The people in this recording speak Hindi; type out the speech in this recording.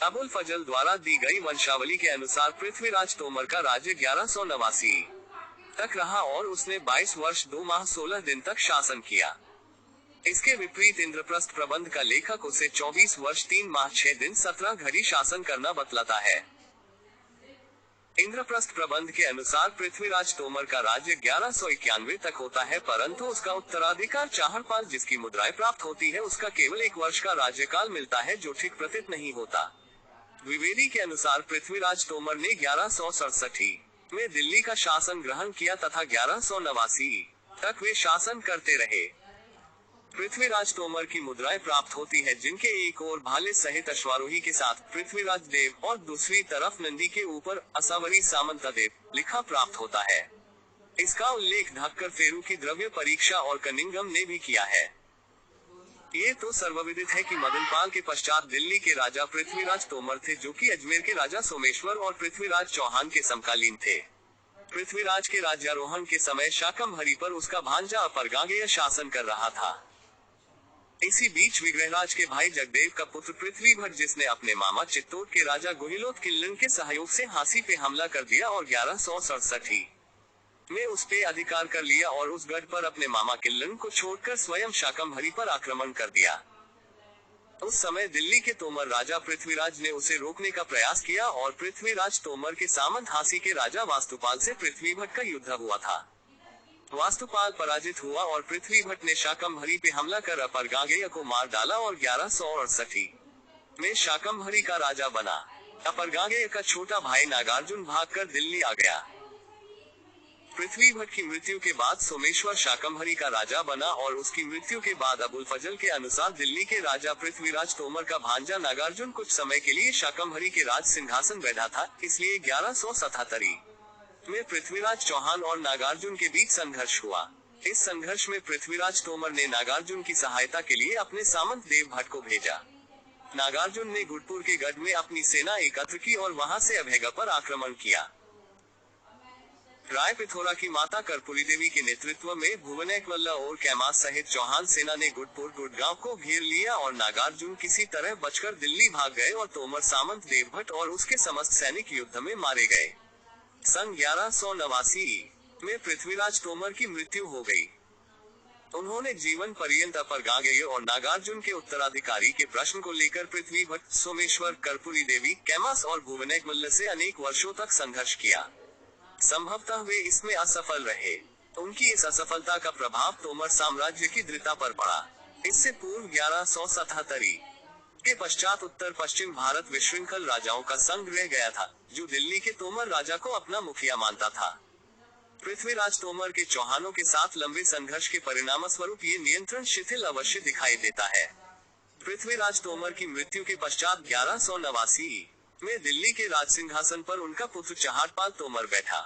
अबुल फजल द्वारा दी गई वंशावली के अनुसार पृथ्वीराज तोमर का राज्य 1189 तक रहा और उसने 22 वर्ष 2 माह 16 दिन तक शासन किया। इसके विपरीत इंद्रप्रस्थ प्रबंध का लेखक उसे 24 वर्ष 3 माह 6 दिन 17 घड़ी शासन करना बतलाता है। इंद्रप्रस्थ प्रबंध के अनुसार पृथ्वीराज तोमर का राज्य 1191 तक होता है, परंतु उसका उत्तराधिकार चाहरपाल जिसकी मुद्राएं प्राप्त होती है उसका केवल 1 वर्ष का राज्यकाल मिलता है, जो ठीक प्रतीत नहीं होता। द्विवेदी के अनुसार पृथ्वीराज तोमर ने 1167 में दिल्ली का शासन ग्रहण किया तथा 1189 तक वे शासन करते रहे। पृथ्वीराज तोमर की मुद्राएं प्राप्त होती है, जिनके एक ओर भाले सहित अश्वारोही के साथ पृथ्वीराज देव और दूसरी तरफ नंदी के ऊपर असावरी सामंत देव लिखा प्राप्त होता है। इसका उल्लेख ढक्कर फेरू की द्रव्य परीक्षा और कनिंगम ने भी किया है। ये तो सर्वविदित है कि मदनपाल के पश्चात दिल्ली के राजा पृथ्वीराज तोमर थे, जो कि अजमेर के राजा सोमेश्वर और पृथ्वीराज चौहान के समकालीन थे। पृथ्वीराज के राज्यारोहण के समय शाकम्भरी पर उसका भांजा अपरगांगेय शासन कर रहा था। इसी बीच विग्रहराज के भाई जगदेव का पुत्र पृथ्वीभट्ट, जिसने अपने मामा चित्तौड़ के राजा गुहिलोत किल्लन के सहयोग से हांसी पे हमला कर दिया और 1167 में उस पे अधिकार कर लिया और उस गढ़ पर अपने मामा किल्लन को छोड़कर स्वयं शाकम्भरी पर आक्रमण कर दिया। उस समय दिल्ली के तोमर राजा पृथ्वीराज ने उसे रोकने का प्रयास किया और पृथ्वीराज तोमर के सामंत हांसी के राजा वास्तुपाल से पृथ्वीभट्ट का युद्ध हुआ था। वास्तुपाल पराजित हुआ और पृथ्वीभट्ट ने शाकम्भरी पे हमला कर अपरगांगेय को मार डाला और 1168 में शाकम्भरी का राजा बना। अपरगांगेय का छोटा भाई नागार्जुन भागकर दिल्ली आ गया। पृथ्वीभट्ट की मृत्यु के बाद सोमेश्वर शाकम्भरी का राजा बना और उसकी मृत्यु के बाद अबुल फजल के अनुसार दिल्ली के राजा पृथ्वीराज तोमर का भांजा नागार्जुन कुछ समय के लिए शाकम्भरी के राज सिंहासन बैठा था, इसलिए 1177 में पृथ्वीराज चौहान और नागार्जुन के बीच संघर्ष हुआ। इस संघर्ष में पृथ्वीराज तोमर ने नागार्जुन की सहायता के लिए अपने सामंत देवभट्ट को भेजा। नागार्जुन ने गुडपुर के गढ़ में अपनी सेना एकत्र की और वहां से अभेगा पर आक्रमण किया। राय पिथौरा की माता कर्पूरी देवी के नेतृत्व में भुवनेश्वल्ला और कैमास सहित चौहान सेना ने गुडपुर गुड़गांव को घेर लिया और नागार्जुन किसी तरह बचकर दिल्ली भाग गए और तोमर सामंत देवभट्ट और उसके समस्त सैनिक युद्ध में मारे गए। सन 1189 में पृथ्वीराज तोमर की मृत्यु हो गई। उन्होंने जीवन पर्यंत अपरगांगेय और नागार्जुन के उत्तराधिकारी के प्रश्न को लेकर पृथ्वीभट्ट, सोमेश्वर, कर्पूरी देवी, कैमास और भुवनेश्वल्ला से अनेक वर्षों तक संघर्ष किया। संभवतः वे इसमें असफल रहे। उनकी इस असफलता का प्रभाव तोमर साम्राज्य की दृढ़ता पर पड़ा। इससे पूर्व 1177 के पश्चात उत्तर पश्चिम भारत विशृंखल राजाओं का संघ रह गया था, जो दिल्ली के तोमर राजा को अपना मुखिया मानता था। पृथ्वीराज तोमर के चौहानों के साथ लंबे संघर्ष के परिणामस्वरूप ये नियंत्रण शिथिल अवश्य दिखाई देता है। पृथ्वीराज तोमर की मृत्यु के पश्चात 1189 में दिल्ली के राज सिंहासन पर उनका पुत्र चाहरपाल तोमर बैठा।